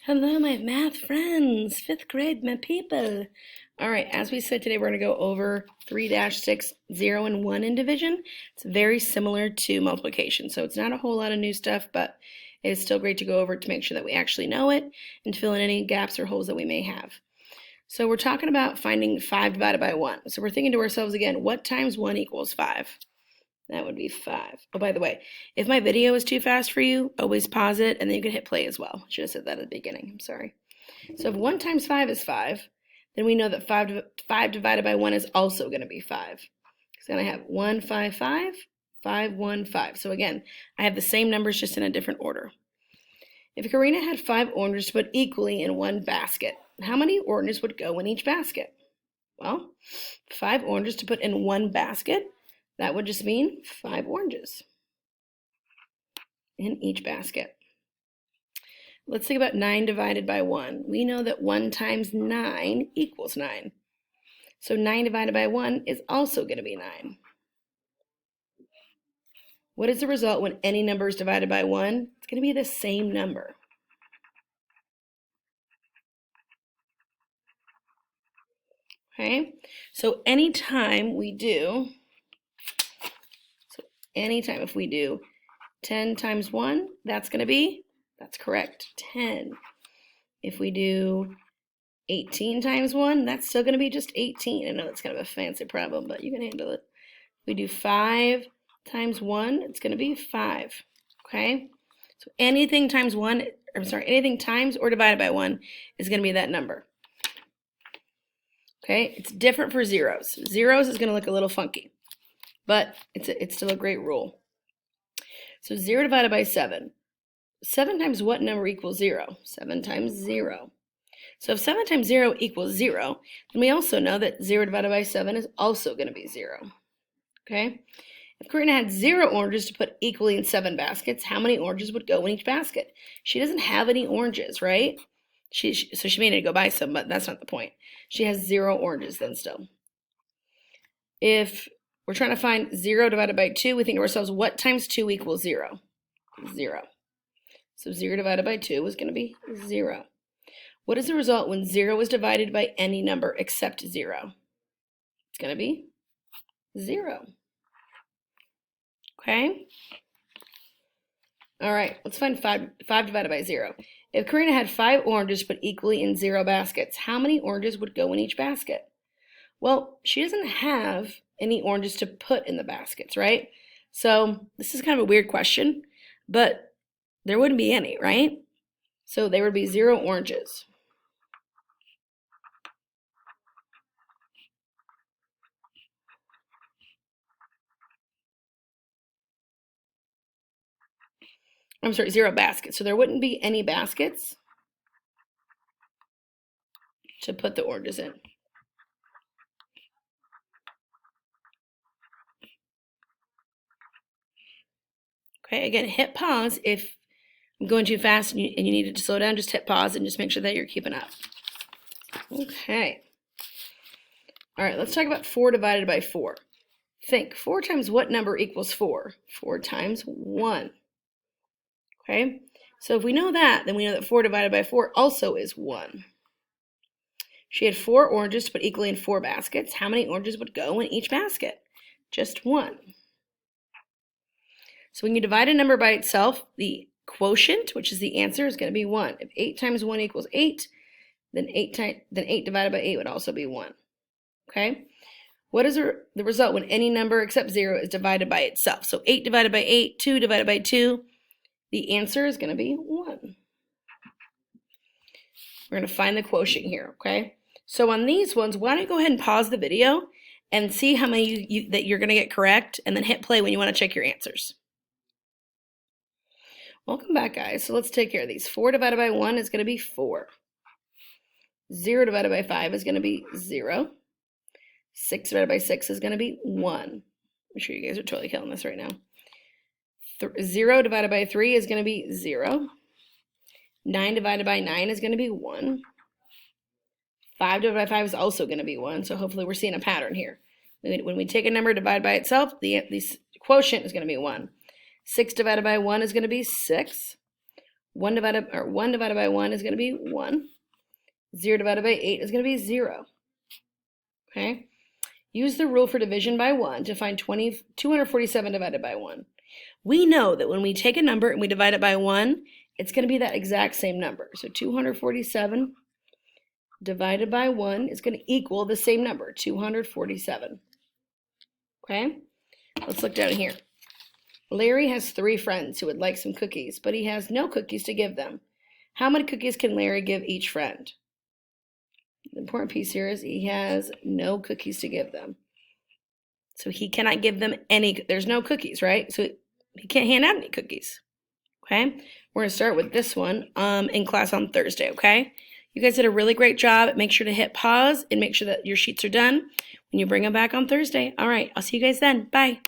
Hello, my math friends, fifth grade, my people. All right, as we said today, we're going to go over 3-6, 0, and 1 in division. It's very similar to multiplication, so it's not a whole lot of new stuff, but it is still great to go over to make sure that we actually know it and to fill in any gaps or holes that we may have. So we're talking about finding 5 divided by 1. So we're thinking to ourselves again, what times 1 equals 5? That would be 5. Oh, by the way, if my video is too fast for you, always pause it, and then you can hit play as well. Should have said that at the beginning. I'm sorry. So if 1 times 5 is 5, then we know that 5 divided by 1 is also going to be 5. So then I have 1, 5, 5, 5, 1, 5. So again, I have the same numbers just in a different order. If Karina had 5 oranges to put equally in one basket, how many oranges would go in each basket? Well, 5 oranges to put in one basket, that would just mean 5 oranges in each basket. Let's think about 9 divided by 1. We know that 1 times 9 equals 9. So 9 divided by 1 is also going to be 9. What is the result when any number is divided by 1? It's going to be the same number. Okay, so anytime if we do 10 times 1, that's correct, 10. If we do 18 times 1, that's still going to be just 18. I know that's kind of a fancy problem, but you can handle it. If we do 5 times 1, it's going to be 5. Okay? So anything times or divided by 1 is going to be that number. Okay? It's different for zeros. Zeros is going to look a little funky, but it's still a great rule. So 0 divided by 7. 7 times what number equals 0? 7 times 0. So if 7 times 0 equals 0, then we also know that 0 divided by 7 is also going to be 0. Okay? If Karina had 0 oranges to put equally in 7 baskets, how many oranges would go in each basket? She doesn't have any oranges, right? So she may need to go buy some, but that's not the point. She has 0 oranges then still. If we're trying to find 0 divided by 2, we think to ourselves, what times 2 equals 0? 0. So 0 divided by 2 is going to be 0. What is the result when 0 is divided by any number except 0? It's going to be 0. Okay? All right, let's find 5 divided by 0. If Karina had 5 oranges put equally in 0 baskets, how many oranges would go in each basket? Well, she doesn't have any oranges to put in the baskets, right? So this is kind of a weird question, but there wouldn't be any, right? So there would be 0 oranges. I'm sorry, 0 baskets. So there wouldn't be any baskets to put the oranges in. Okay, again, hit pause if I'm going too fast and you needed to slow down. Just hit pause and just make sure that you're keeping up. Okay. All right, let's talk about 4 divided by 4. Think, 4 times what number equals 4? 4 times 1. Okay, so if we know that, then we know that 4 divided by 4 also is 1. She had 4 oranges to put equally in 4 baskets. How many oranges would go in each basket? Just 1. So when you divide a number by itself, the quotient, which is the answer, is going to be 1. If 8 times 1 equals 8, then 8 divided by 8 would also be 1. Okay? What is the result when any number except 0 is divided by itself? So 8 divided by 8, 2 divided by 2, the answer is going to be 1. We're going to find the quotient here, okay? So on these ones, why don't you go ahead and pause the video and see how many that you're going to get correct, and then hit play when you want to check your answers. Welcome back, guys. So let's take care of these. 4 divided by 1 is going to be 4. 0 divided by 5 is going to be 0. 6 divided by 6 is going to be 1. I'm sure you guys are totally killing this right now. 0 divided by 3 is going to be 0. 9 divided by 9 is going to be 1. 5 divided by 5 is also going to be 1, so hopefully we're seeing a pattern here. When we take a number divided by itself, the quotient is going to be 1. 6 divided by 1 is going to be 6. 1 divided by 1 is going to be 1. 0 divided by 8 is going to be 0. Okay? Use the rule for division by 1 to find 247 divided by 1. We know that when we take a number and we divide it by 1, it's going to be that exact same number. So 247 divided by 1 is going to equal the same number, 247. Okay? Let's look down here. Larry has 3 friends who would like some cookies, but he has no cookies to give them. How many cookies can Larry give each friend? The important piece here is he has no cookies to give them. So he cannot give them any, there's no cookies, right? So he can't hand out any cookies. Okay? We're going to start with this one in class on Thursday, okay? You guys did a really great job. Make sure to hit pause and make sure that your sheets are done when you bring them back on Thursday. All right, I'll see you guys then. Bye.